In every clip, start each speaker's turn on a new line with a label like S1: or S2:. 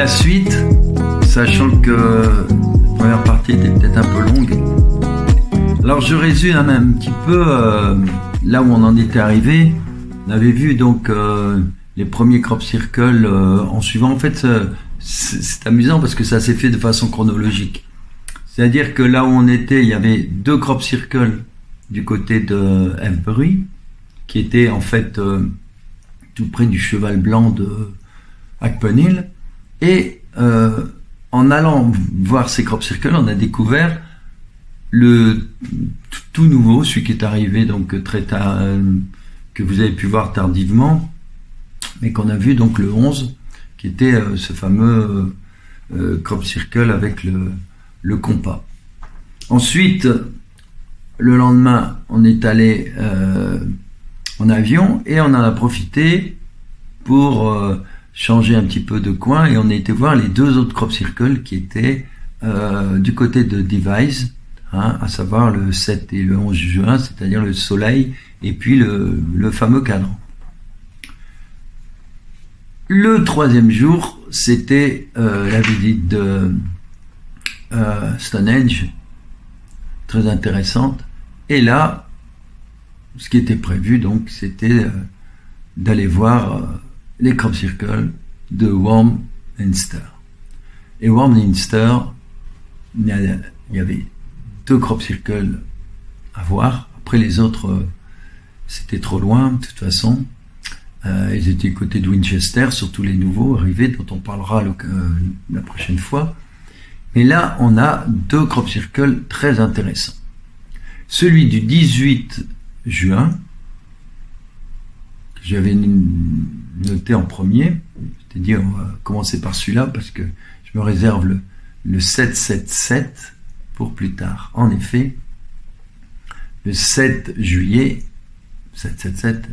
S1: la suite, sachant que la première partie était peut-être un peu longue. Alors je résume un petit peu là où on en était arrivé. On avait vu donc les premiers crop circles en suivant. En fait, c'est amusant parce que ça s'est fait de façon chronologique. C'est-à-dire que là où on était, il y avait 2 crop circles du côté de Avebury, qui était en fait tout près du cheval blanc de Hackpenhill. Et en allant voir ces crop circles, on a découvert le tout nouveau, celui qui est arrivé donc très tard, que vous avez pu voir tardivement, mais qu'on a vu donc le 11, qui était ce fameux crop circle avec le compas. Ensuite, le lendemain, on est allé en avion et on en a profité pour changer un petit peu de coin et on a été voir les 2 autres crop circles qui étaient du côté de Devizes, à savoir le 7 et le 11 juin, c'est-à-dire le soleil et puis le fameux cadran. Le 3e jour, c'était la visite de Stonehenge, très intéressante. Et là, ce qui était prévu, donc, c'était d'aller voir les crop circles de Warminster. Et Warminster, il y avait 2 crop circles à voir. Après les autres, c'était trop loin, de toute façon. Ils étaient du côté de Winchester, surtout les nouveaux arrivés, dont on parlera la prochaine fois. Mais là, on a 2 crop circles très intéressants. Celui du 18 juin, que j'avais noté en premier, c'est-à-dire on va commencer par celui-là, parce que je me réserve le 777 pour plus tard. En effet, le 7 juillet, 777,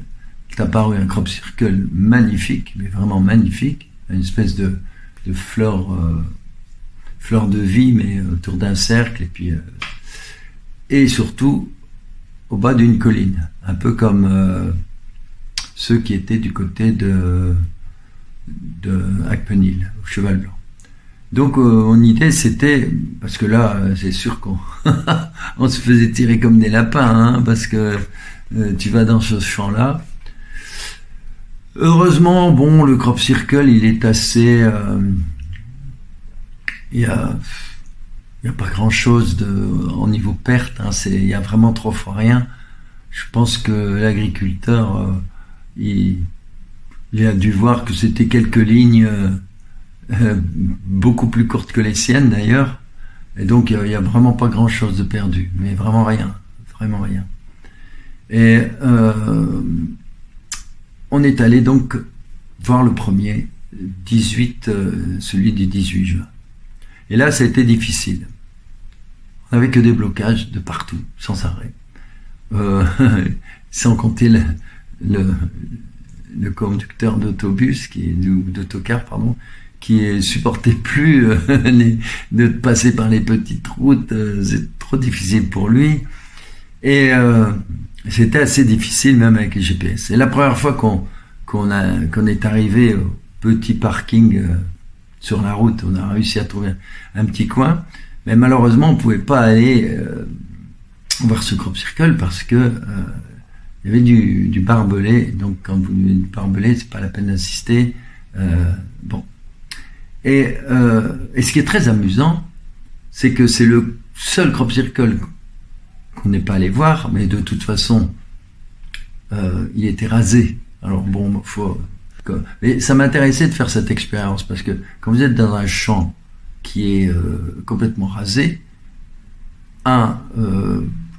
S1: est apparu un crop circle magnifique, mais vraiment magnifique, une espèce de fleur de vie, mais autour d'un cercle, et surtout au bas d'une colline, un peu comme ceux qui étaient du côté de Hackpenhill, au cheval blanc. Donc mon idée c'était, parce que là c'est sûr qu'on on se faisait tirer comme des lapins, parce que tu vas dans ce champ-là. Heureusement, bon, le crop circle il est assez... il y a pas grand chose en niveau perte, il y a vraiment 3 fois rien. Je pense que l'agriculteur il a dû voir que c'était quelques lignes beaucoup plus courtes que les siennes d'ailleurs, et donc il y a vraiment pas grand chose de perdu, mais vraiment rien. Et on est allé donc voir le premier 18, celui du 18 juin. Et là, ça a été difficile. On n'avait que des blocages de partout, sans arrêt. Sans compter le conducteur d'autobus, d'autocar, pardon, qui supportait plus de passer par les petites routes. C'est trop difficile pour lui. Et c'était assez difficile, même avec les GPS. C'est la première fois qu'on est arrivé au petit parking sur la route. On a réussi à trouver un petit coin, mais malheureusement on pouvait pas aller voir ce crop circle parce que il y avait du barbelé. Donc quand vous avez du barbelé, c'est pas la peine d'insister. Bon. Et ce qui est très amusant, c'est que c'est le seul crop circle qu'on n'est pas allé voir, mais de toute façon il était rasé. Alors bon, mais ça m'intéressait de faire cette expérience parce que quand vous êtes dans un champ qui est complètement rasé,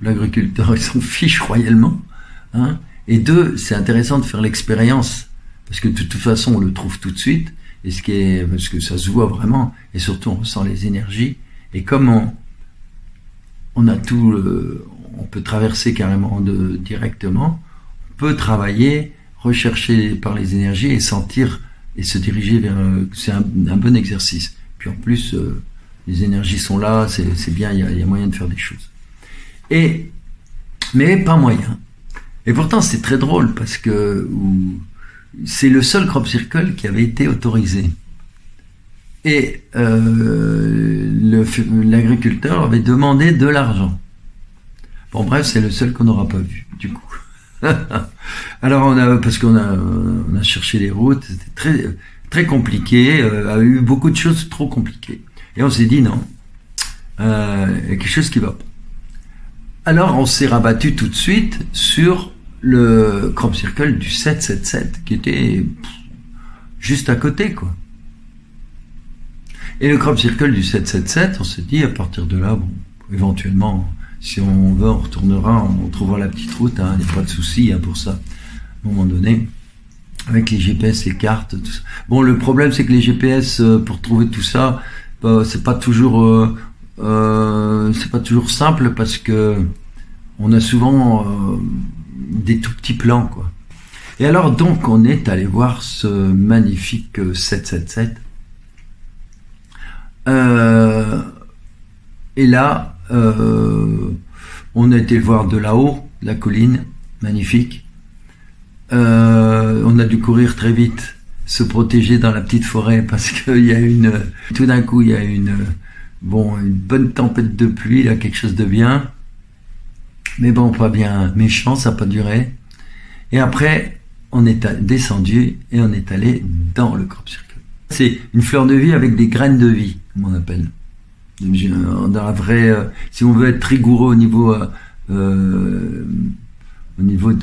S1: l'agriculteur il s'en fiche royalement, et 2, c'est intéressant de faire l'expérience parce que de toute façon on le trouve tout de suite, parce que ça se voit vraiment, et surtout on ressent les énergies, et comme on a tout, on peut traverser carrément directement, on peut travailler, rechercher par les énergies et sentir et se diriger vers... c'est un bon exercice. Puis en plus, les énergies sont là, c'est bien, il y a moyen de faire des choses. Mais pas moyen. Et pourtant, c'est très drôle parce que c'est le seul crop circle qui avait été autorisé. Et l'agriculteur avait demandé de l'argent. Bon, bref, c'est le seul qu'on n'aura pas vu, du coup. Alors, parce qu'on a cherché les routes, c'était très, très compliqué, a eu beaucoup de choses trop compliquées. Et on s'est dit non, il y a quelque chose qui va pas. Alors, on s'est rabattu tout de suite sur le crop circle du 777, qui était juste à côté, quoi. Et le crop circle du 777, on s'est dit, à partir de là, bon, éventuellement, si on veut, on retournera, on trouvera la petite route, hein, il n'y a pas de souci pour ça, à un moment donné, avec les GPS, les cartes, tout ça. Bon, le problème, c'est que les GPS, pour trouver tout ça, c'est pas toujours simple, parce que on a souvent des tout petits plans, quoi. Et alors, donc, on est allé voir ce magnifique 777. Et là, on a été le voir de là-haut, la colline, magnifique. On a dû courir très vite, se protéger dans la petite forêt, parce qu'il y a tout d'un coup, il y a une bonne tempête de pluie, là, quelque chose de bien. Mais bon, pas bien méchant, ça n'a pas duré. Et après, on est descendu et on est allé dans le crop circle. C'est une fleur de vie avec des graines de vie, comme on appelle. Dans la vraie, si on veut être rigoureux au niveau de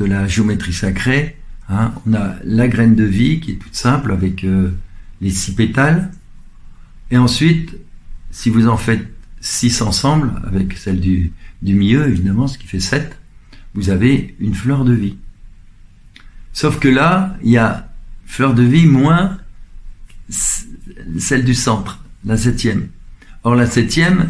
S1: la géométrie sacrée, hein, on a la graine de vie qui est toute simple avec les 6 pétales. Et ensuite, si vous en faites 6 ensemble, avec celle du milieu, évidemment, ce qui fait 7, vous avez une fleur de vie. Sauf que là, il y a fleur de vie moins celle du centre, la 7e. Or, la 7e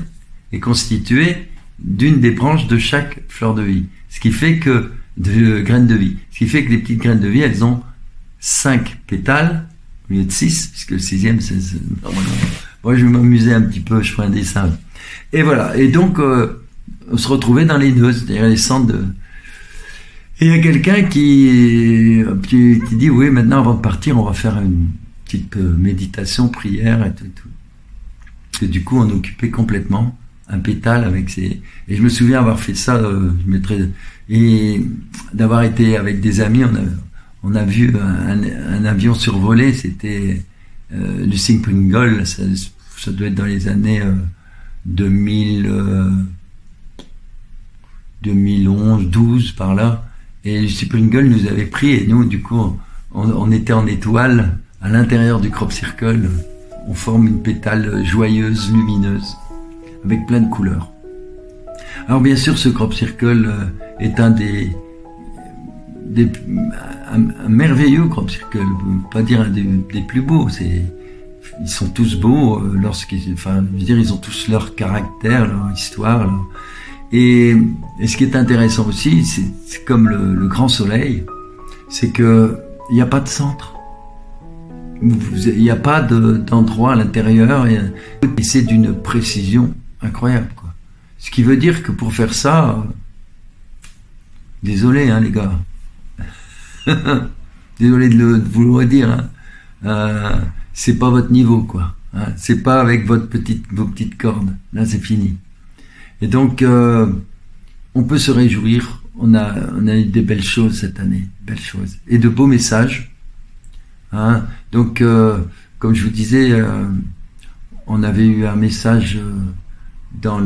S1: est constituée d'une des branches de chaque fleur de vie. Ce qui fait que, de graines de vie. Ce qui fait que les petites graines de vie, elles ont 5 pétales, au lieu de 6, puisque le 6e, c'est normalement. Moi, je vais m'amuser un petit peu, je ferai un dessin. Et voilà. Et donc, on se retrouvait dans les nœuds, c'est-à-dire les centres de... Et il y a quelqu'un qui dit, oui, maintenant, avant de partir, on va faire une petite méditation, prière et tout. Et du coup, on occupait complètement un pétale avec ses... Et je me souviens avoir fait ça, et d'avoir été avec des amis, on a vu un avion survoler, c'était Lucien Pringle, ça doit être dans les années 2011, 12, par là. Et Lucien Pringle nous avait pris, et nous, du coup, on était en étoile, à l'intérieur du crop circle. On forme une pétale joyeuse, lumineuse, avec plein de couleurs. Alors bien sûr, ce crop circle est un merveilleux crop circle, pas dire un des plus beaux. Ils sont tous beaux ils ont tous leur caractère, leur histoire. Et ce qui est intéressant aussi, c'est comme le grand soleil, c'est que il n'y a pas de centre. Il n'y a pas d'endroit à l'intérieur, et c'est d'une précision incroyable, quoi. Ce qui veut dire que pour faire ça, désolé, les gars, désolé de vous le redire, c'est pas votre niveau, quoi. C'est pas avec vos petites cordes. Là, c'est fini. Et donc, on peut se réjouir. On a eu des belles choses cette année, belles choses, et de beaux messages. Donc, comme je vous disais, on avait eu un message dans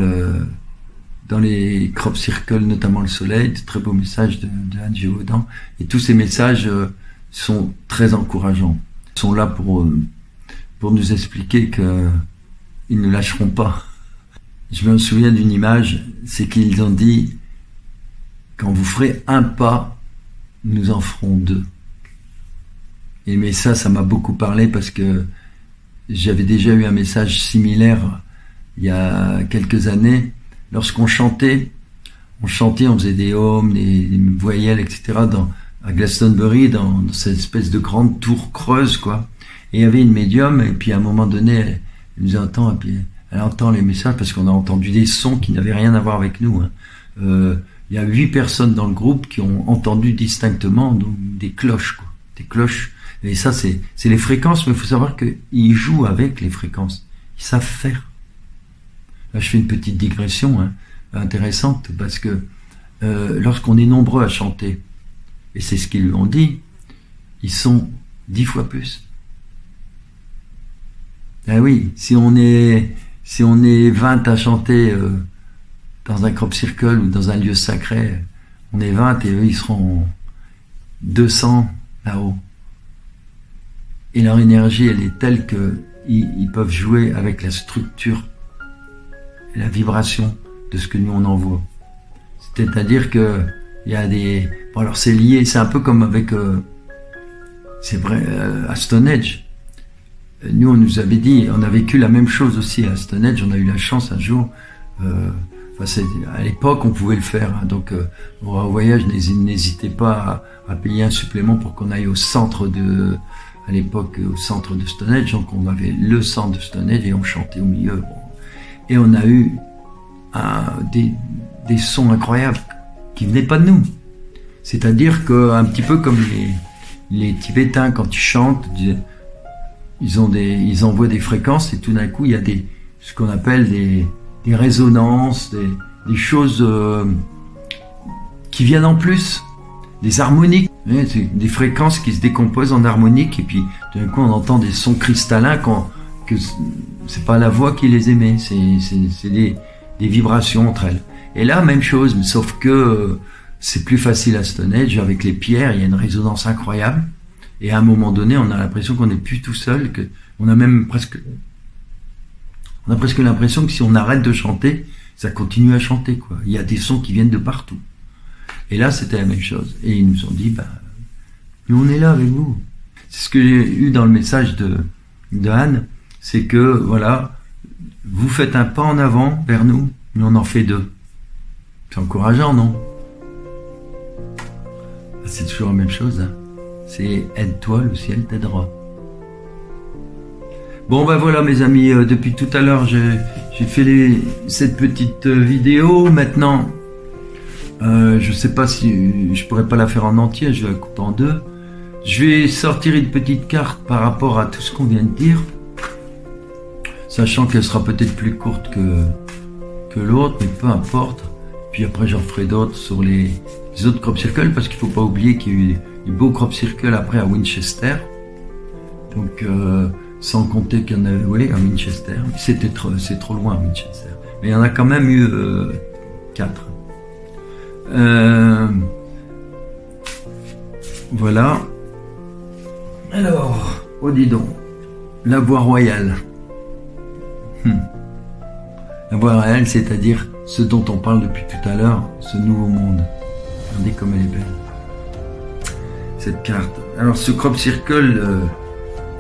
S1: les crop circles, notamment le soleil, de très beaux messages de Anne Gévaudan. Et tous ces messages sont très encourageants. Ils sont là pour nous expliquer qu'ils ne lâcheront pas. Je me souviens d'une image, c'est qu'ils ont dit, quand vous ferez un pas, nous en ferons 2. Mais ça m'a beaucoup parlé, parce que j'avais déjà eu un message similaire il y a quelques années. Lorsqu'on chantait, on faisait des ohms, des voyelles, etc. à Glastonbury, dans cette espèce de grande tour creuse, quoi. Et il y avait une médium, et puis à un moment donné, elle nous entend, et puis elle entend les messages, parce qu'on a entendu des sons qui n'avaient rien à voir avec nous. Il y a 8 personnes dans le groupe qui ont entendu distinctement, donc, des cloches, quoi. Des cloches. Et ça, c'est les fréquences, mais il faut savoir qu'ils jouent avec les fréquences. Ils savent faire. Là, je fais une petite digression intéressante, parce que lorsqu'on est nombreux à chanter, et c'est ce qu'ils lui ont dit, ils sont 10 fois plus. Ah oui, si on est 20 à chanter dans un crop circle ou dans un lieu sacré, on est 20 et eux ils seront 200 là-haut. Et leur énergie, elle est telle que ils peuvent jouer avec la structure et la vibration de ce que nous on envoie. C'est-à-dire que il y a des... Bon, alors c'est lié, c'est un peu comme avec... c'est vrai, à Stonehenge. Nous, on nous avait dit, on a vécu la même chose aussi à Stonehenge. On a eu la chance un jour... à l'époque, on pouvait le faire. Hein, donc, au voyage, n'hésitez pas à payer un supplément pour qu'on aille au centre de... À l'époque, au centre de Stonehenge. Donc, on avait le centre de Stonehenge et on chantait au milieu. Bon. Et on a eu des sons incroyables qui venaient pas de nous. C'est-à-dire que un petit peu comme les Tibétains quand ils chantent, ils envoient des fréquences et tout d'un coup il y a ce qu'on appelle des résonances, des choses qui viennent en plus, des harmoniques, des fréquences qui se décomposent en harmoniques et puis tout d'un coup on entend des sons cristallins que c'est pas la voix qui les émet, c'est des vibrations entre elles. Et là même chose, sauf que c'est plus facile à Stonehenge, avec les pierres, il y a une résonance incroyable. Et à un moment donné, on a l'impression qu'on n'est plus tout seul, on a presque l'impression que si on arrête de chanter, ça continue à chanter, quoi. Il y a des sons qui viennent de partout. Et là, c'était la même chose. Et ils nous ont dit, nous on est là avec vous. C'est ce que j'ai eu dans le message de Anne, c'est que, voilà, vous faites un pas en avant vers nous, nous on en fait 2. C'est encourageant, non? C'est toujours la même chose, hein. C'est aide-toi, le ciel t'aidera. Bon voilà mes amis, depuis tout à l'heure j'ai fait cette petite vidéo. Maintenant, je sais pas si je pourrais pas la faire en entier, je vais la couper en 2. Je vais sortir une petite carte par rapport à tout ce qu'on vient de dire, sachant qu'elle sera peut-être plus courte que l'autre, mais peu importe. Puis après j'en ferai d'autres sur les autres crop circles, parce qu'il faut pas oublier qu'il y a eu des beaux crop circles après à Winchester. Donc sans compter qu'il y en avait à Winchester. C'est trop loin Winchester. Mais il y en a quand même eu 4. Voilà. Alors, dis donc, la voie royale. La voie royale, c'est-à-dire ce dont on parle depuis tout à l'heure, ce nouveau monde. Regardez comme elle est belle. Cette carte. Alors ce crop circle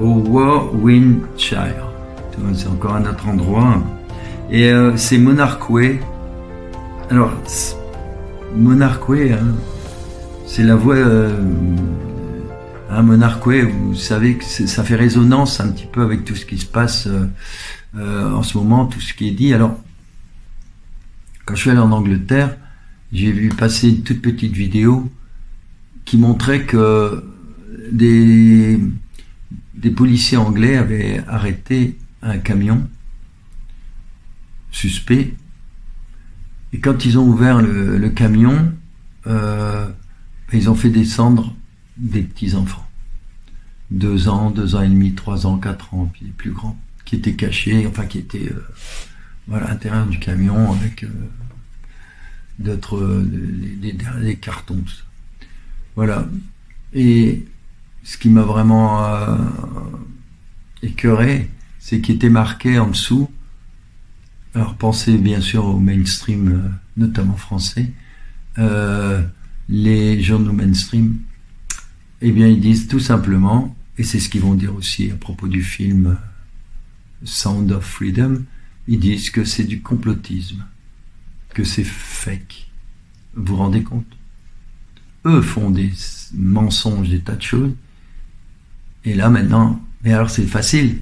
S1: au Warwickshire. C'est encore un autre endroit. Et c'est Monarch Way. Alors Monarch Way, c'est la voie Monarch Way, vous savez que ça fait résonance un petit peu avec tout ce qui se passe en ce moment, tout ce qui est dit. Alors quand je suis allé en Angleterre, j'ai vu passer une toute petite vidéo qui montrait que des policiers anglais avaient arrêté un camion suspect. Et quand ils ont ouvert le camion, ils ont fait descendre des petits-enfants. 2 ans, 2 ans et demi, 3 ans, 4 ans, puis les plus grands, qui étaient cachés, enfin qui étaient à l'intérieur du camion avec d'autres des cartons, tout ça. Voilà. Et ce qui m'a vraiment écœuré, c'est qu'il était marqué en dessous, alors pensez bien sûr au mainstream, notamment français, les journaux mainstream, eh bien ils disent tout simplement, et c'est ce qu'ils vont dire aussi à propos du film Sound of Freedom, ils disent que c'est du complotisme, que c'est fake. Vous vous rendez compte? Eux font des mensonges, des tas de choses, et là maintenant, mais alors c'est facile,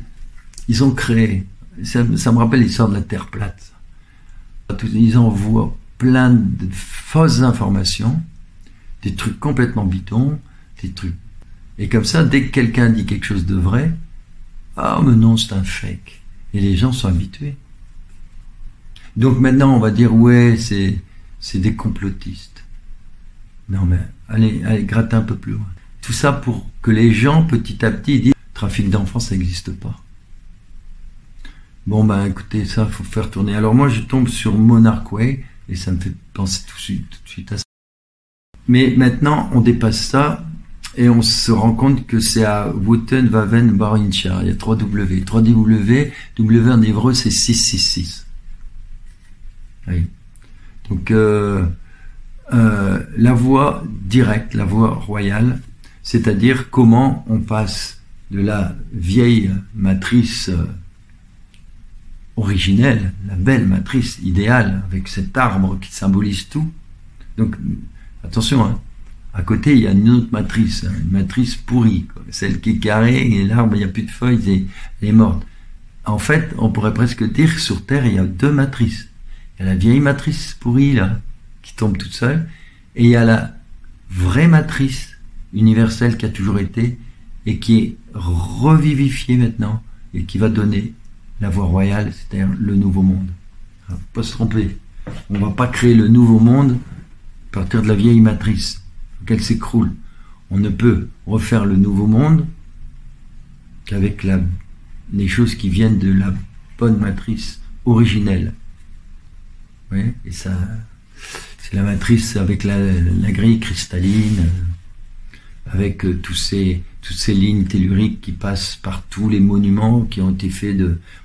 S1: ils ont créé, ça me rappelle l'histoire de la Terre plate, ils envoient plein de fausses informations, des trucs complètement bidons, des trucs Et comme ça, dès que quelqu'un dit quelque chose de vrai, ah mais non, c'est un fake. Et les gens sont habitués. Donc maintenant, on va dire, ouais, c'est des complotistes. Non mais, allez, grattez un peu plus loin. Tout ça pour que les gens, petit à petit, disent, trafic d'enfants, ça n'existe pas. Bon, ben écoutez, ça, faut faire tourner. Alors moi, je tombe sur Monarch Way, et ça me fait penser tout de suite à ça. Mais maintenant, on dépasse ça, et on se rend compte que c'est à Wouten, Waven, Barincha. Il y a 3 W. 3 W, W en hébreu, c'est 666. Oui. Donc, la voie directe, la voie royale, c'est-à-dire comment on passe de la vieille matrice originelle, la belle matrice idéale, avec cet arbre qui symbolise tout. Donc, attention, hein, à côté, il y a une autre matrice, hein, une matrice pourrie, quoi, celle qui est carrée, et l'arbre, il n'y a plus de feuilles, elle est morte. En fait, on pourrait presque dire que sur Terre, il y a 2 matrices. Il y a la vieille matrice pourrie, là, qui tombe toute seule, et il y a la vraie matrice universelle qui a toujours été, et qui est revivifiée maintenant, et qui va donner la voie royale, c'est-à-dire le nouveau monde. Il ne faut pas se tromper. On ne va pas créer le nouveau monde à partir de la vieille matrice. Il faut qu'elle s'écroule. On ne peut refaire le nouveau monde qu'avec les choses qui viennent de la bonne matrice originelle. Oui, et ça, c'est la matrice avec la grille cristalline, avec toutes ces lignes telluriques qui passent par tous les monuments qui ont été faits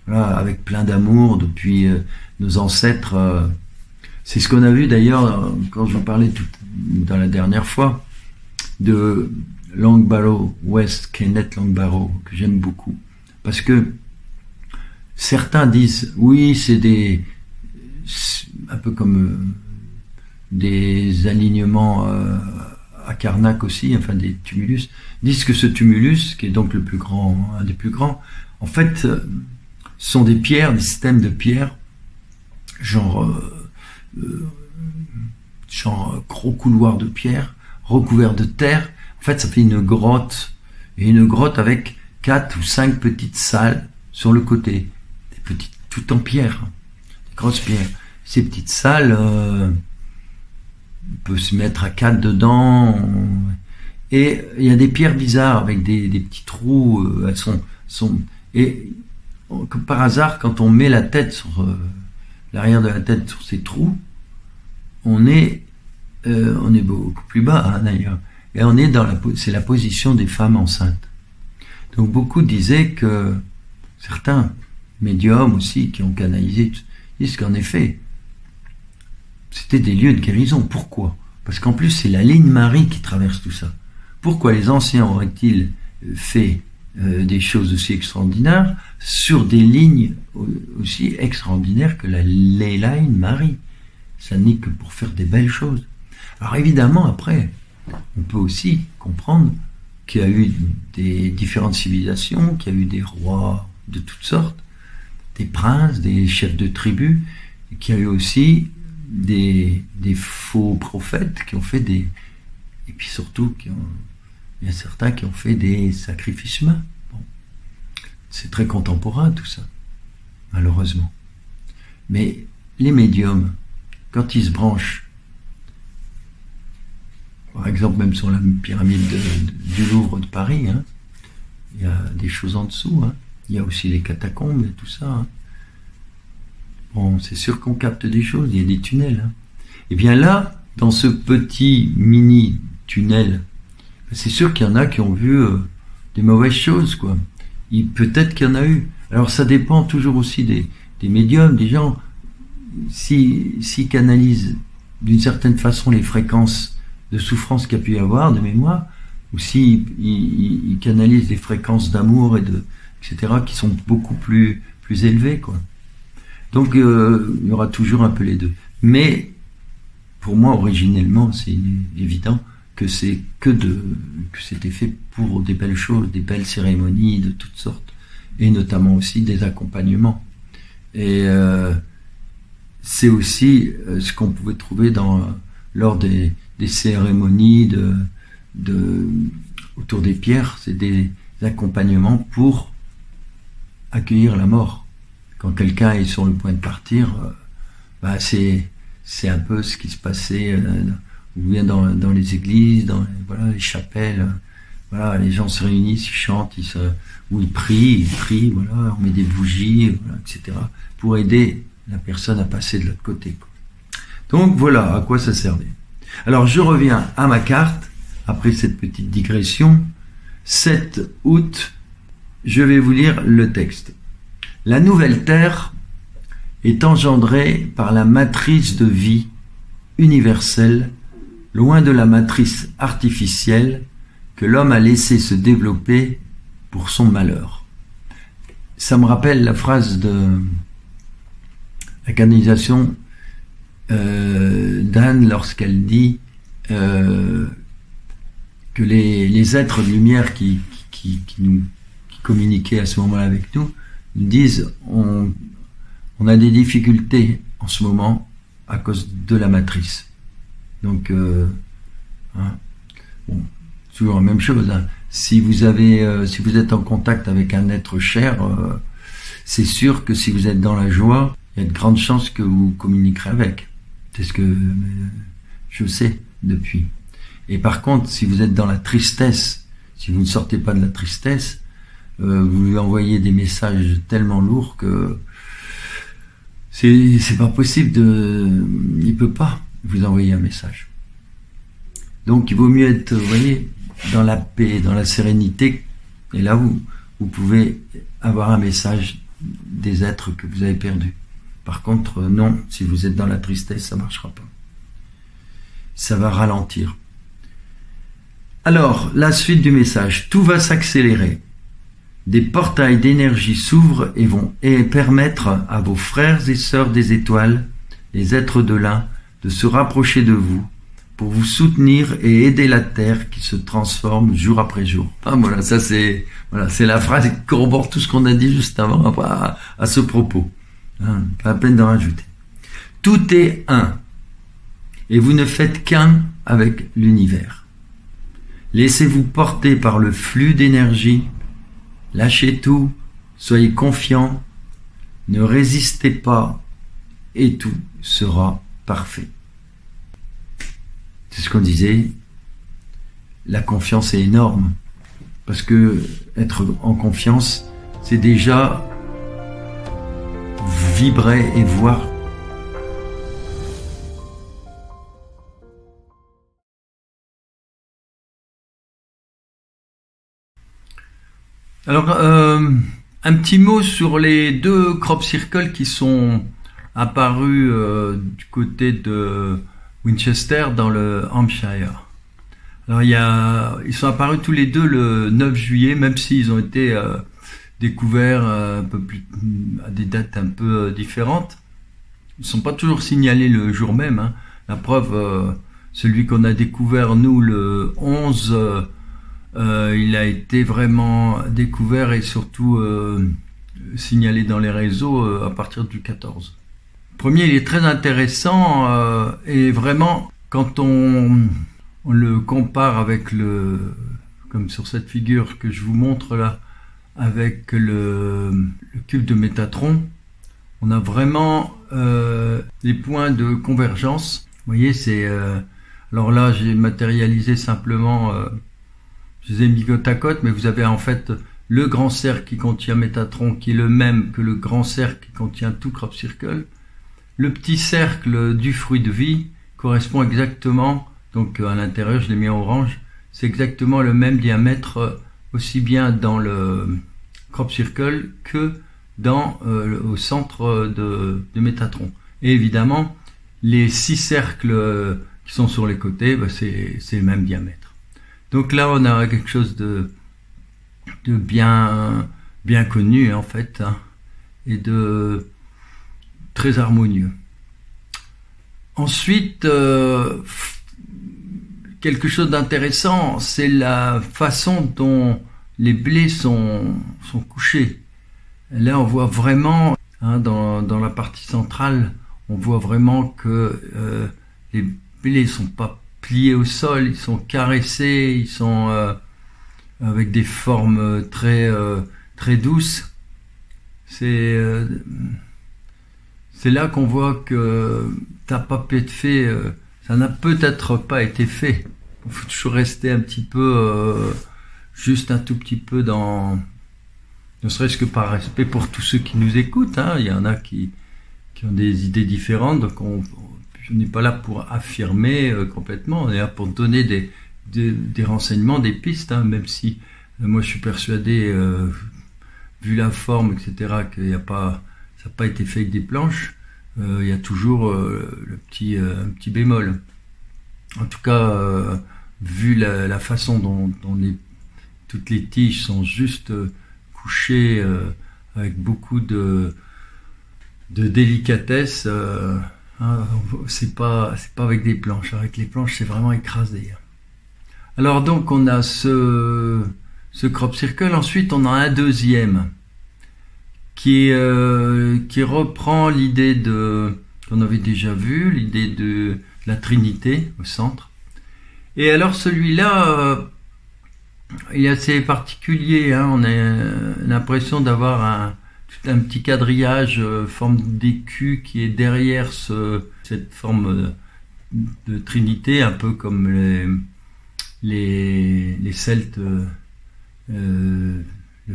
S1: voilà, avec plein d'amour depuis nos ancêtres. C'est ce qu'on a vu d'ailleurs quand je vous parlais dans la dernière fois de Longbarrow West, Kenneth Longbarrow, que j'aime beaucoup, parce que certains disent oui, c'est un peu comme des alignements à Karnak aussi, enfin des tumulus, disent que ce tumulus, qui est donc le plus grand, un des plus grands, en fait, sont des pierres, des systèmes de pierres, genre gros couloir de pierre, recouvert de terre. En fait, ça fait une grotte, et une grotte avec 4 ou 5 petites salles sur le côté, des petites, tout en pierre, des grosses pierres. Ces petites salles, on peut se mettre à 4 dedans, et il y a des pierres bizarres avec des petits trous, elles sont et comme par hasard, quand on met la tête sur l'arrière de la tête sur ces trous, on est beaucoup plus bas, hein, d'ailleurs, et on est c'est la position des femmes enceintes. Donc beaucoup disaient que certains médiums aussi qui ont canalisé disent qu'en effet c'était des lieux de guérison. Pourquoi? Parce qu'en plus c'est la ligne Marie qui traverse tout ça. Pourquoi les anciens auraient-ils fait des choses aussi extraordinaires sur des lignes aussi extraordinaires que la line Marie? Ça n'est que pour faire des belles choses. Alors évidemment, après, on peut aussi comprendre qu'il y a eu des différentes civilisations, qu'il y a eu des rois de toutes sortes, des princes, des chefs de tribus, et qu'il y a eu aussi des faux prophètes qui ont fait et puis surtout il y a certains qui ont fait des sacrifices humains. Bon. C'est très contemporain tout ça, malheureusement. Mais les médiums, quand ils se branchent, par exemple même sur la pyramide du Louvre de Paris, hein, il y a des choses en dessous, hein. Il y a aussi les catacombes et tout ça. Hein. Bon, c'est sûr qu'on capte des choses, il y a des tunnels. Hein. Et bien là, dans ce petit mini tunnel, c'est sûr qu'il y en a qui ont vu des mauvaises choses, quoi. Peut-être qu'il y en a eu. Alors ça dépend toujours aussi des médiums, des gens. S'ils canalisent d'une certaine façon les fréquences de souffrance qu'il y a pu y avoir, de mémoire, ou s'ils canalisent des fréquences d'amour etc., qui sont beaucoup plus élevées, quoi. Donc il y aura toujours un peu les deux. Mais pour moi, originellement, c'est évident que que c'était fait pour des belles choses, des belles cérémonies de toutes sortes, et notamment aussi des accompagnements. Et c'est aussi ce qu'on pouvait trouver lors des cérémonies autour des pierres, c'est des accompagnements pour accueillir la mort. Quand quelqu'un est sur le point de partir, c'est un peu ce qui se passait ou bien dans les églises, dans les chapelles. Voilà, les gens se réunissent, ils chantent, ou ils prient, voilà, on met des bougies, voilà, etc. pour aider la personne à passer de l'autre côté, quoi. Donc voilà à quoi ça servait. Alors je reviens à ma carte, après cette petite digression. 7 août, je vais vous lire le texte. La nouvelle Terre est engendrée par la matrice de vie universelle, loin de la matrice artificielle que l'homme a laissé se développer pour son malheur. Ça me rappelle la phrase de la canalisation d'Anne lorsqu'elle dit que les êtres de lumière qui communiquaient à ce moment-là avec nous disent on a des difficultés en ce moment à cause de la matrice. Donc toujours la même chose, hein. Si vous êtes en contact avec un être cher, c'est sûr que si vous êtes dans la joie, il y a de grandes chances que vous communiquerez avec. C'est ce que je sais depuis. Et par contre, si vous êtes dans la tristesse, si vous ne sortez pas de la tristesse, vous lui envoyez des messages tellement lourds que c'est pas possible il peut pas vous envoyer un message. Donc il vaut mieux être, vous voyez, dans la paix, dans la sérénité, et là vous pouvez avoir un message des êtres que vous avez perdus. Par contre, non, si vous êtes dans la tristesse, ça marchera pas. Ça va ralentir. Alors, la suite du message. Tout va s'accélérer. Des portails d'énergie s'ouvrent et permettre à vos frères et sœurs des étoiles, les êtres de l'un, de se rapprocher de vous, pour vous soutenir et aider la Terre qui se transforme jour après jour. Ah, voilà, ça c'est la phrase qui corrobore tout ce qu'on a dit juste avant à ce propos. Hein, pas la peine d'en rajouter. Tout est un, et vous ne faites qu'un avec l'univers. Laissez-vous porter par le flux d'énergie, lâchez tout, soyez confiants, ne résistez pas, et tout sera parfait. C'est ce qu'on disait, la confiance est énorme, parce que être en confiance, c'est déjà vibrer et voir. Alors, un petit mot sur les 2 crop circles qui sont apparus du côté de Winchester dans le Hampshire. Alors ils sont apparus tous les deux le 9 juillet, même s'ils ont été découverts un peu plus à des dates un peu différentes. Ils ne sont pas toujours signalés le jour même, hein. La preuve, celui qu'on a découvert nous le 11, il a été vraiment découvert et surtout signalé dans les réseaux à partir du 14. Premier, il est très intéressant et vraiment, quand on le compare avec comme sur cette figure que je vous montre là, avec le cube de Métatron, on a vraiment des points de convergence. Vous voyez, alors là, j'ai matérialisé simplement, je les ai mis côte à côte, mais vous avez en fait le grand cercle qui contient Métatron, qui est le même que le grand cercle qui contient tout crop circle. Le petit cercle du fruit de vie correspond exactement, donc à l'intérieur je l'ai mis en orange, c'est exactement le même diamètre aussi bien dans le crop circle que au centre de Métatron. Et évidemment, les 6 cercles qui sont sur les côtés, c'est le même diamètre. Donc là on a quelque chose de bien connu en fait, hein, et de très harmonieux. Ensuite, quelque chose d'intéressant, c'est la façon dont les blés sont couchés. Là, on voit vraiment, hein, dans la partie centrale, on voit vraiment que les blés sont pas pliés au sol, ils sont caressés, ils sont avec des formes très douces. C'est là qu'on voit que ça n'a peut-être pas été fait. Il faut toujours rester un petit peu, juste un tout petit peu ne serait-ce que par respect pour tous ceux qui nous écoutent, hein. Il y en a qui ont des idées différentes, donc on n'est pas là pour affirmer complètement, on est là pour donner des renseignements, des pistes, hein, même si moi je suis persuadé, vu la forme, etc., ça n'a pas été fait avec des planches. Il y a toujours un petit bémol. En tout cas, vu la façon dont toutes les tiges sont juste couchées avec beaucoup de délicatesse, hein, c'est pas avec des planches. Avec les planches, c'est vraiment écrasé. Alors donc, on a ce crop circle. Ensuite, on a un deuxième qui reprend l'idée qu'on avait déjà vu, l'idée de la Trinité au centre. Et alors celui-là, il est assez particulier, hein. On a l'impression d'avoir tout un petit quadrillage forme d'écu qui est derrière cette forme de Trinité, un peu comme les Celtes le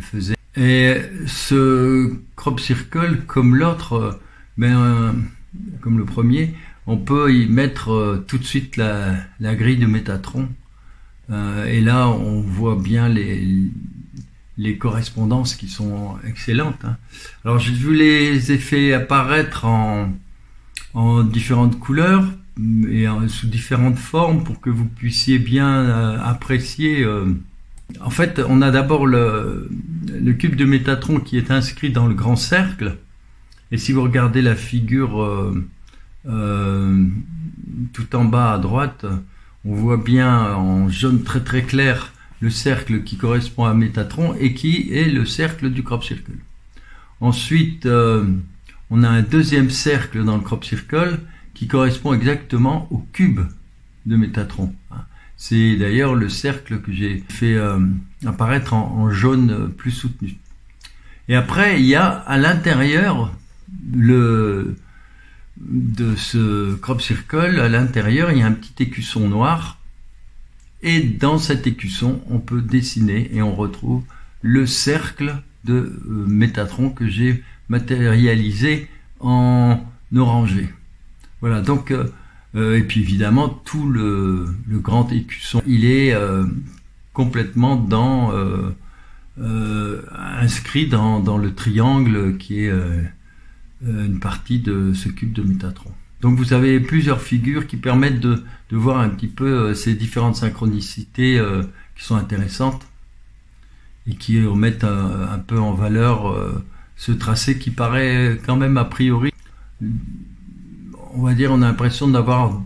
S1: faisaient. Et ce crop circle, comme l'autre, comme le premier, on peut y mettre tout de suite la grille de Métatron. Et là, on voit bien les correspondances qui sont excellentes, hein. Alors, j'ai vu les effets apparaître en différentes couleurs et sous différentes formes pour que vous puissiez bien apprécier. En fait, on a d'abord le cube de Métatron qui est inscrit dans le grand cercle. Et si vous regardez la figure tout en bas à droite, on voit bien en jaune très très clair le cercle qui correspond à Métatron et qui est le cercle du crop circle. Ensuite, on a un deuxième cercle dans le crop circle qui correspond exactement au cube de Métatron. C'est d'ailleurs le cercle que j'ai fait apparaître en jaune plus soutenu. Et après, il y a à l'intérieur de ce crop circle, à l'intérieur, il y a un petit écusson noir. Et dans cet écusson, on peut dessiner et on retrouve le cercle de Métatron que j'ai matérialisé en orangé. Voilà, donc, et puis évidemment, tout le grand écusson, il est complètement inscrit dans le triangle qui est une partie de ce cube de Métatron. Donc vous avez plusieurs figures qui permettent de voir un petit peu ces différentes synchronicités qui sont intéressantes et qui remettent un peu en valeur ce tracé qui paraît quand même a priori, on va dire, on a l'impression d'avoir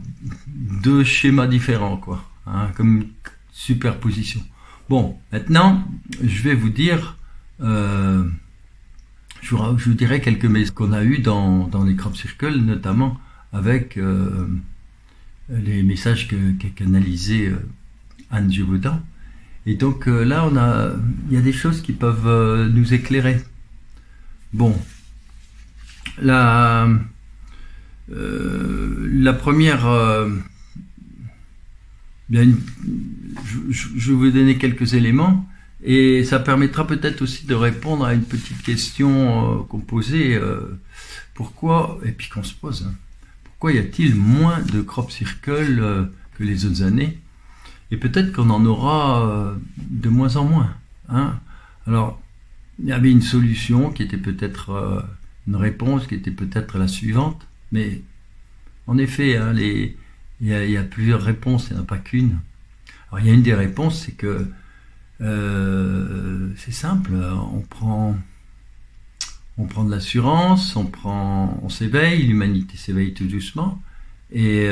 S1: deux schémas différents, quoi, hein, comme une superposition. Bon, maintenant, je vais vous dire, je vous dirai quelques messages qu'on a eu dans les crop circles, notamment avec les messages qu'a canalisé Anne Gévaudan. Et donc là, il y a des choses qui peuvent nous éclairer. Bon, la première, je vais vous donner quelques éléments et ça permettra peut-être aussi de répondre à une petite question qu'on posait, pourquoi, et puis qu'on se pose, hein, pourquoi y a-t-il moins de crop circle que les autres années? Et peut-être qu'on en aura de moins en moins, hein. Alors, il y avait une solution qui était peut-être une réponse qui était peut-être la suivante, mais en effet, hein, il y a plusieurs réponses, il n'y en a pas qu'une. Alors, il y a une des réponses, c'est que c'est simple, on prend de l'assurance, on s'éveille, l'humanité s'éveille tout doucement et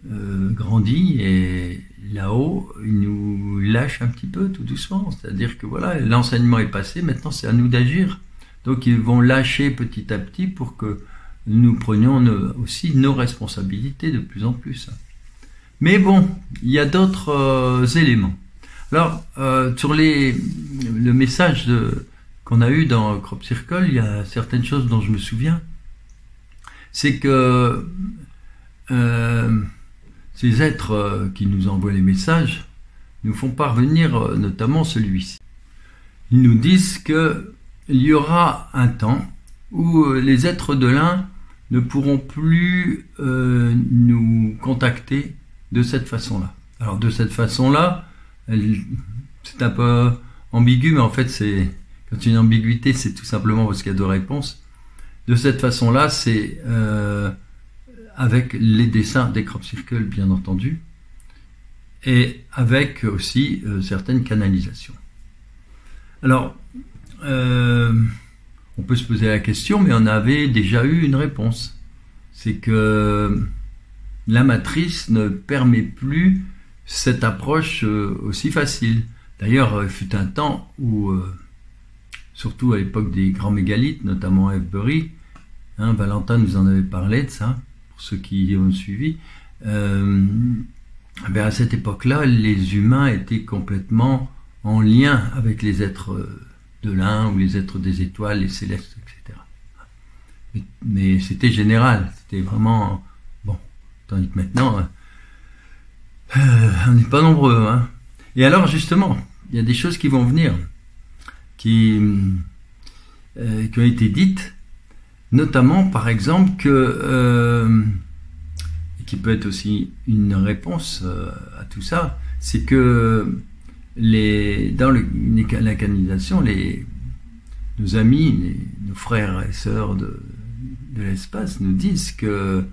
S1: grandit, et là-haut, il nous lâche un petit peu tout doucement. C'est-à-dire que voilà, l'enseignement est passé, maintenant c'est à nous d'agir. Donc ils vont lâcher petit à petit pour que nous prenions aussi nos responsabilités de plus en plus. Mais bon, il y a d'autres éléments. Alors, sur le message qu'on a eu dans Crop Circle, il y a certaines choses dont je me souviens. C'est que ces êtres qui nous envoient les messages nous font parvenir notamment celui-ci. Ils nous disent qu'il y aura un temps où les êtres de l'un ne pourront plus nous contacter de cette façon-là. Alors de cette façon-là, c'est un peu ambigu, mais en fait, quand il y a une ambiguïté, c'est tout simplement parce qu'il y a deux réponses. De cette façon-là, c'est avec les dessins des Crop Circle, bien entendu, et avec aussi certaines canalisations. Alors, on peut se poser la question, mais on avait déjà eu une réponse. C'est que la matrice ne permet plus cette approche aussi facile. D'ailleurs, il fut un temps où, surtout à l'époque des grands mégalithes, notamment à Avebury, Valentin nous en avait parlé de ça, pour ceux qui ont suivi, à cette époque-là, les humains étaient complètement en lien avec les êtres de l'un ou les êtres des étoiles, les célestes, etc. Mais c'était général, c'était vraiment bon. Tandis que maintenant, on n'est pas nombreux. Et alors justement, il y a des choses qui vont venir, qui ont été dites, notamment par exemple qui peut être aussi une réponse à tout ça, c'est que dans la canalisation, nos amis, nos frères et sœurs de l'espace nous disent que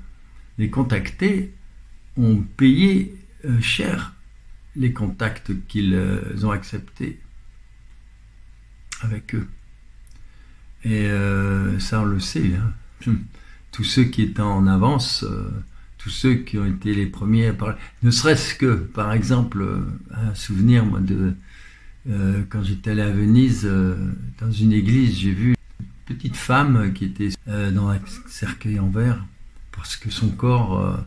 S1: les contactés ont payé cher les contacts qu'ils ont acceptés avec eux. Et ça, on le sait. Tous ceux qui étaient en avance, tous ceux qui ont été les premiers à parler, ne serait-ce que, par exemple, un souvenir moi, quand j'étais allé à Venise, dans une église, j'ai vu une petite femme qui était dans un cercueil en verre, parce que son corps,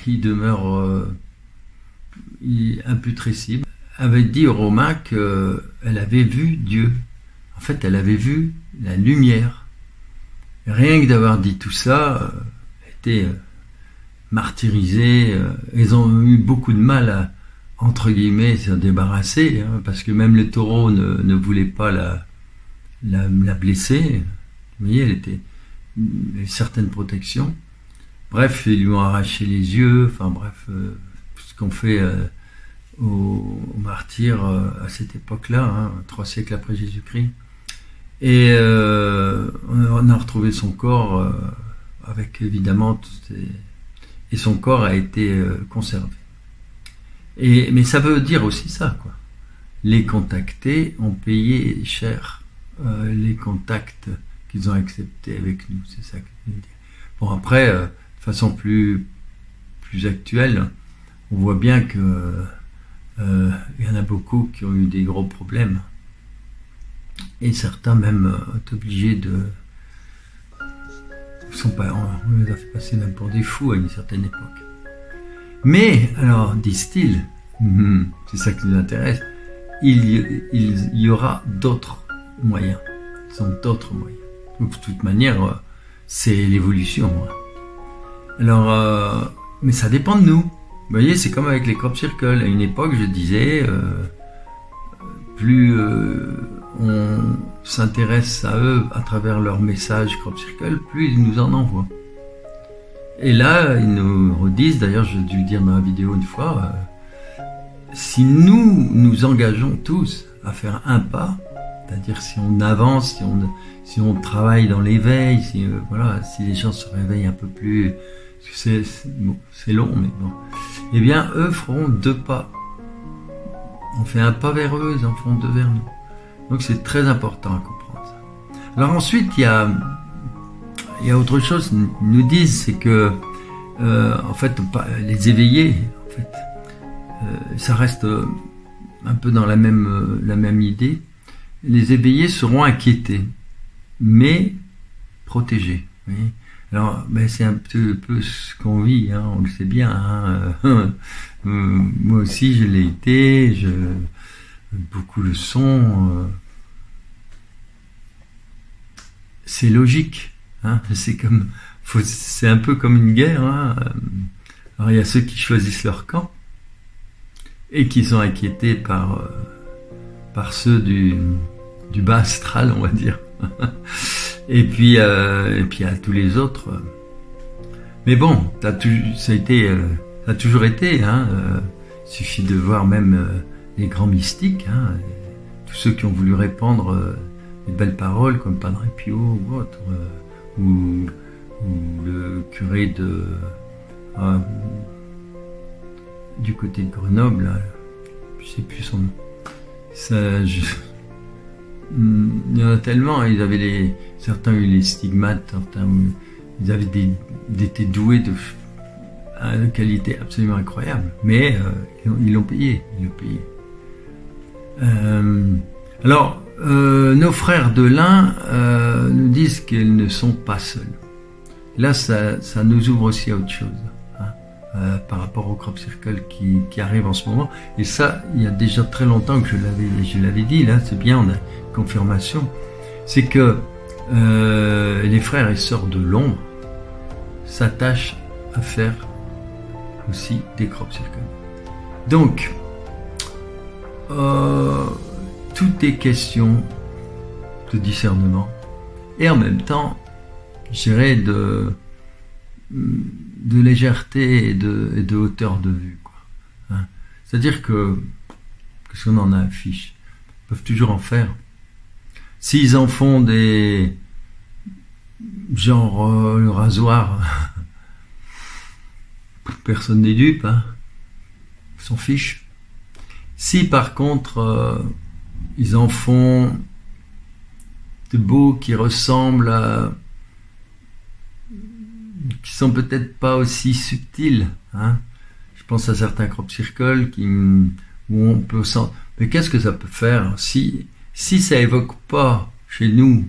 S1: il demeure imputrescible. Elle avait dit aux Romains qu'elle avait vu Dieu. En fait, elle avait vu la lumière. Et rien que d'avoir dit tout ça, elle était martyrisés, ils ont eu beaucoup de mal à, entre guillemets, s'en débarrasser, parce que même le taureau ne voulait pas la blesser. Vous voyez, elle avait certaines protections. Bref, ils lui ont arraché les yeux, enfin bref, ce qu'on fait aux martyrs à cette époque-là, 3 siècles après Jésus-Christ. Et on a retrouvé son corps avec évidemment toutes ces... Et son corps a été conservé. Mais ça veut dire aussi ça, quoi. Les contactés ont payé cher les contacts qu'ils ont acceptés avec nous. C'est ça que je veux dire. Bon, après, de façon plus actuelle, on voit bien que il y en a beaucoup qui ont eu des gros problèmes. Et certains même sont obligés de... on les a fait passer même pour des fous à une certaine époque. Mais, alors, disent-ils, c'est ça qui nous intéresse, il y aura d'autres moyens. Ce sont d'autres moyens. Donc, de toute manière, c'est l'évolution. Alors, mais ça dépend de nous. Vous voyez, c'est comme avec les Crop Circle. À une époque, je disais, plus on s'intéresse à eux à travers leurs messages Crop Circle, plus ils nous en envoient. Et là, ils nous redisent, d'ailleurs, j'ai dû le dire dans la vidéo une fois, si nous nous engageons tous à faire un pas, c'est-à-dire si on avance, si on travaille dans l'éveil, si les gens se réveillent un peu plus, c'est long, mais bon, eh bien, eux feront 2 pas. On fait un pas vers eux, ils en feront 2 vers nous. Donc c'est très important à comprendre ça. Alors ensuite, il y a autre chose, ils nous disent, c'est que en fait, les éveillés, en fait, ça reste un peu dans la même idée. Les éveillés seront inquiétés, mais protégés. Oui. Alors, c'est un peu ce qu'on vit, on le sait bien. Moi aussi, je l'ai été. beaucoup le sont. C'est logique, hein, c'est un peu comme une guerre. Hein. Alors il y a ceux qui choisissent leur camp et qui sont inquiétés par ceux du bas astral, on va dire. et puis il y a tous les autres. Mais bon, ça a toujours été. Hein, suffit de voir même les grands mystiques, hein, tous ceux qui ont voulu répandre des belles paroles comme Padre Pio ou autre, ou le curé du côté de Grenoble, là, je sais plus son nom. Il y en a tellement, certains ont eu les stigmates, certains ils avaient étaient doués de qualité absolument incroyable, mais ils l'ont payé. Alors, nos frères de l'Ain nous disent qu'ils ne sont pas seuls. Là, ça nous ouvre aussi à autre chose, hein, par rapport au crop circle qui arrive en ce moment. Et ça, il y a déjà très longtemps que je l'avais dit. Là, c'est bien, on a confirmation. C'est que les frères et sœurs de l'ombre s'attachent à faire aussi des crop circles. Donc, tout est question de discernement et en même temps, je dirais de légèreté et de hauteur de vue, quoi. Hein. C'est-à-dire que qu'est-ce qu'on en affiche, ils peuvent toujours en faire. S'ils en font des genre le rasoir, personne n'est dupe, hein. Ils s'en fichent. Si par contre ils en font de beaux qui ressemblent à, qui sont peut-être pas aussi subtils, hein. Je pense à certains crop circles où on peut mais qu'est-ce que ça peut faire si ça évoque pas chez nous,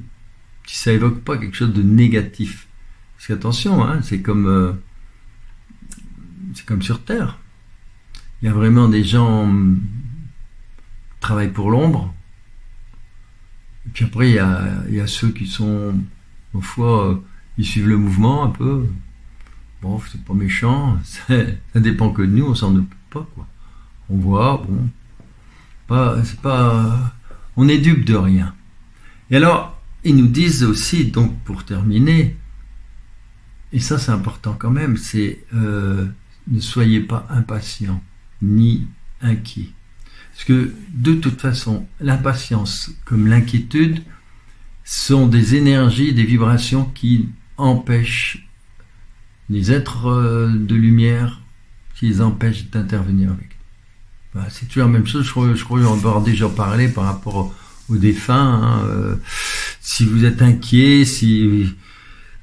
S1: si ça évoque pas quelque chose de négatif? Parce qu'attention, hein, c'est comme sur Terre. Il y a vraiment des gens qui travaillent pour l'ombre. Et puis après, il y a ceux qui sont, au fois, ils suivent le mouvement un peu. Bon, c'est pas méchant. Ça dépend que de nous, on s'en occupe pas, quoi. On voit, bon. On est dupe de rien. Et alors, ils nous disent aussi, donc pour terminer, et ça c'est important quand même, c'est ne soyez pas impatients ni inquiets. Parce que de toute façon, l'impatience comme l'inquiétude sont des énergies, des vibrations qui empêchent les êtres de lumière, qui les empêchent d'intervenir avec. Voilà, c'est toujours la même chose, je crois qu'on va avoir déjà parlé par rapport aux défunts. Hein, si vous êtes inquiet, si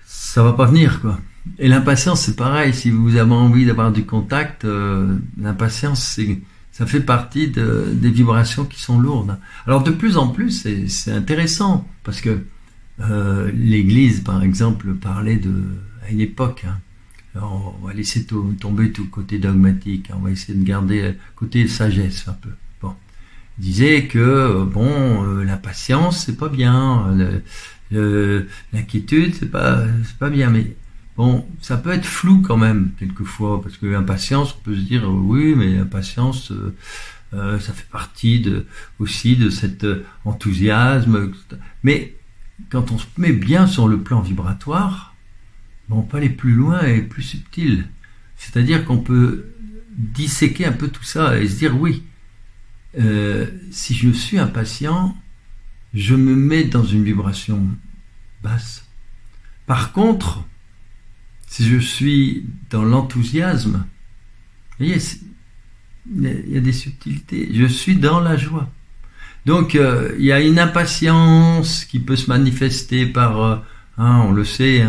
S1: ça va pas venir, quoi. Et l'impatience, c'est pareil. Si vous avez envie d'avoir du contact, l'impatience, ça fait partie des vibrations qui sont lourdes. Alors de plus en plus, c'est intéressant parce que l'Église, par exemple, parlait à une époque. Hein. Alors, on va laisser tomber tout le côté dogmatique. Hein, on va essayer de garder le côté sagesse un peu. Bon, il disait que l'impatience, c'est pas bien. L'inquiétude, c'est pas bien, mais bon, ça peut être flou quand même quelquefois, parce que l'impatience, on peut se dire oui, mais l'impatience, ça fait partie aussi de cet enthousiasme. Mais quand on se met bien sur le plan vibratoire, on peut aller plus loin et plus subtil. C'est-à-dire qu'on peut disséquer un peu tout ça et se dire oui, si je suis impatient, je me mets dans une vibration basse. Par contre, si je suis dans l'enthousiasme, vous voyez, il y a des subtilités, je suis dans la joie. Donc, il y a une impatience qui peut se manifester par, on le sait,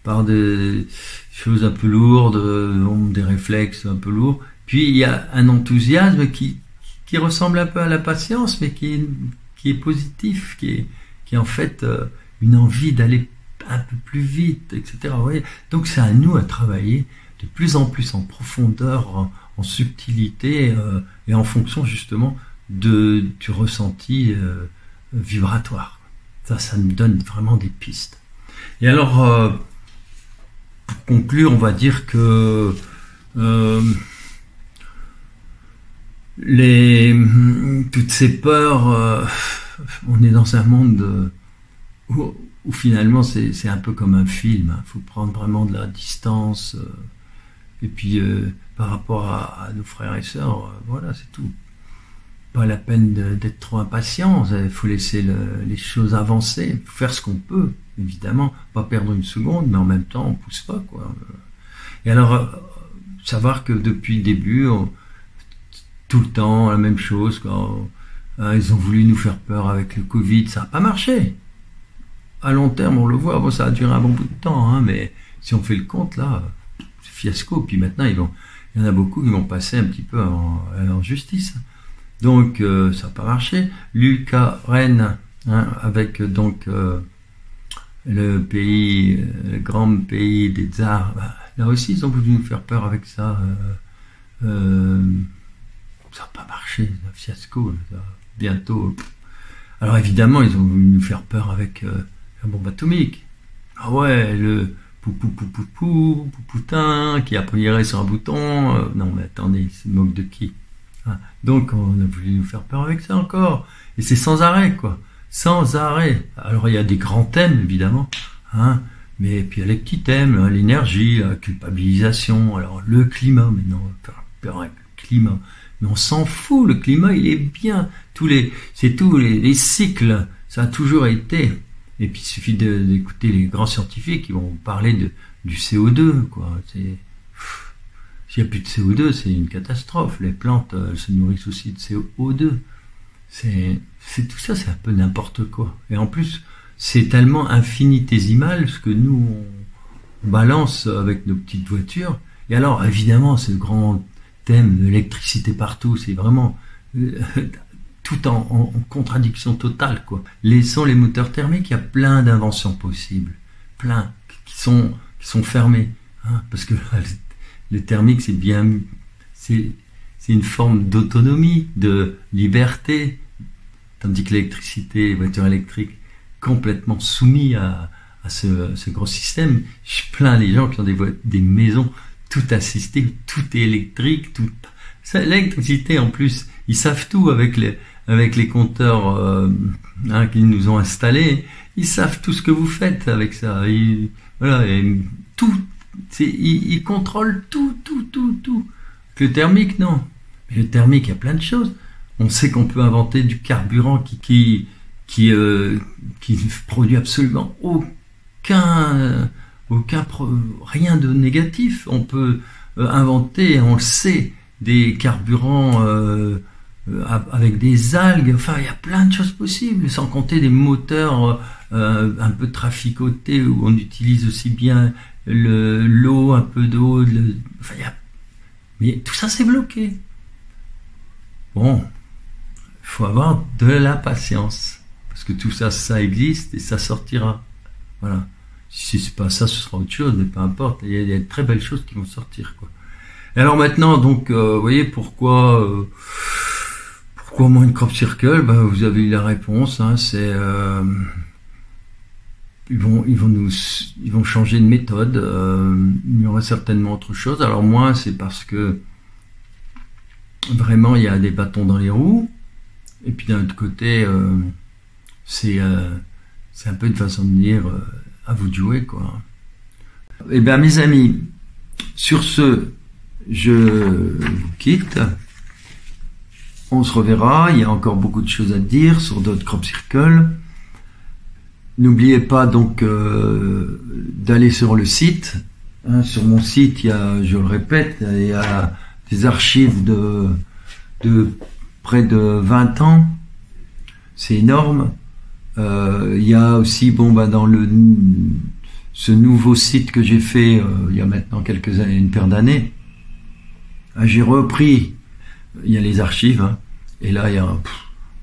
S1: par des choses un peu lourdes, des réflexes un peu lourds. Puis, il y a un enthousiasme qui ressemble un peu à la patience, mais qui est positif, qui est en fait une envie d'aller un peu plus vite, etc. Vous voyez, donc c'est à nous à travailler de plus en plus en profondeur, en subtilité et en fonction justement du ressenti vibratoire. Ça nous donne vraiment des pistes. Et alors, pour conclure, on va dire que toutes ces peurs, on est dans un monde où finalement c'est un peu comme un film. Il faut prendre vraiment de la distance. Et puis par rapport à nos frères et sœurs, voilà, c'est tout. Pas la peine d'être trop impatient. Il faut laisser les choses avancer, faut faire ce qu'on peut, évidemment, pas perdre une seconde, mais en même temps on pousse pas, quoi. Et alors savoir que depuis le début, tout le temps la même chose, quoi. Ils ont voulu nous faire peur avec le Covid, ça n'a pas marché. À long terme, on le voit, bon, ça a duré un bon bout de temps, hein, mais si on fait le compte, là, c'est fiasco. Puis maintenant, il y en a beaucoup qui vont passer un petit peu en justice. Donc, ça n'a pas marché. Lucas Rennes, hein, avec donc le grand pays des tsars, là aussi, ils ont voulu nous faire peur avec ça. Ça n'a pas marché, c'est un fiasco. Bientôt. Alors évidemment, ils ont voulu nous faire peur avec la bombe atomique. Ah ouais, le poutin qui appuierait sur un bouton. Non mais attendez, il se moque de qui? Donc on a voulu nous faire peur avec ça encore. Et c'est sans arrêt, quoi. Sans arrêt. Alors il y a des grands thèmes, évidemment. Hein, mais puis il y a les petits thèmes, l'énergie, la culpabilisation. Alors le climat, mais non, on va faire peur avec le climat. Mais on s'en fout, le climat, il est bien. C'est tous les cycles, ça a toujours été. Et puis il suffit d'écouter les grands scientifiques qui vont parler du CO2, quoi. S'il n'y a plus de CO2, c'est une catastrophe. Les plantes, elles se nourrissent aussi de CO2. C'est tout ça, c'est un peu n'importe quoi. Et en plus, c'est tellement infinitésimal ce que nous, on balance avec nos petites voitures. Et alors, évidemment, c'est le grand thème de l'électricité partout. C'est vraiment tout en contradiction totale, quoi. Laissons les moteurs thermiques, il y a plein d'inventions possibles. Plein, qui sont fermées. Hein, parce que le thermique, c'est une forme d'autonomie, de liberté, tandis que l'électricité, les voitures électriques, complètement soumis à ce gros système. Je plains les gens qui ont des maisons tout assistées, tout est électrique, l'électricité en plus, ils savent tout avec les compteurs qu'ils nous ont installés, ils savent tout ce que vous faites avec ça. Voilà, tout. Il contrôle tout. Le thermique, non. Mais le thermique, il y a plein de choses. On sait qu'on peut inventer du carburant qui produit absolument rien de négatif. On peut inventer, on le sait, des carburants avec des algues. Enfin, il y a plein de choses possibles, sans compter des moteurs un peu traficotés où on utilise aussi bien l'eau, un peu d'eau. Enfin, mais tout ça, c'est bloqué. Bon, il faut avoir de la patience. Parce que tout ça, ça existe et ça sortira. Voilà. Si c'est pas ça, ce sera autre chose, mais peu importe. Il y a de très belles choses qui vont sortir, quoi. Et alors maintenant, donc, vous voyez pourquoi Mind Crop Circle, vous avez eu la réponse, hein, c'est ils vont changer de méthode, il y aura certainement autre chose. Alors moi, c'est parce que vraiment il y a des bâtons dans les roues, et puis d'un autre côté, c'est un peu une façon de dire à vous de jouer, quoi. Eh bien mes amis, sur ce, je vous quitte. On se reverra, il y a encore beaucoup de choses à dire sur d'autres Crop Circle. N'oubliez pas donc d'aller sur le site. Hein, sur mon site, il y a, je le répète, il y a des archives de près de 20 ans. C'est énorme. Il y a aussi, dans ce nouveau site que j'ai fait il y a maintenant quelques années, une paire d'années, j'ai repris. Il y a les archives, hein, et là,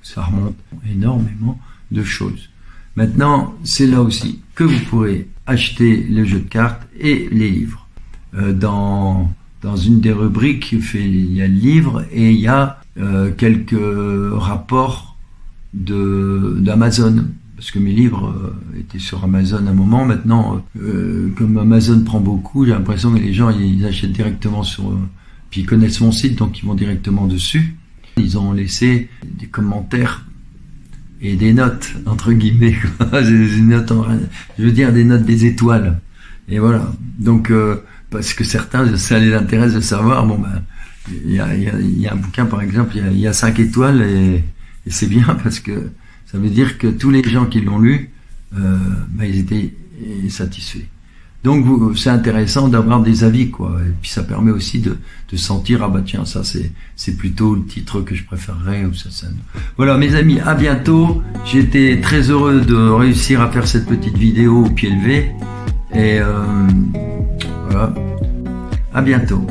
S1: ça remonte énormément de choses. Maintenant, c'est là aussi que vous pourrez acheter le jeu de cartes et les livres. Dans dans une des rubriques, il y a le livre et il y a quelques rapports d'Amazon. Parce que mes livres étaient sur Amazon à un moment. Maintenant, comme Amazon prend beaucoup, j'ai l'impression que les gens ils achètent directement puis ils connaissent mon site, donc ils vont directement dessus. Ils ont laissé des commentaires et des notes, entre guillemets. Des notes je veux dire des notes des étoiles. Et voilà. Donc, parce que certains, ça les intéresse de savoir, bon ben, il y a un bouquin par exemple, il y a 5 étoiles et c'est bien parce que ça veut dire que tous les gens qui l'ont lu, ils étaient satisfaits. Donc c'est intéressant d'avoir des avis, quoi. Et puis ça permet aussi de sentir, ah bah tiens, ça c'est plutôt le titre que je préférerais ou ça. Voilà mes amis, à bientôt. J'ai été très heureux de réussir à faire cette petite vidéo au pied levé. Et voilà, à bientôt.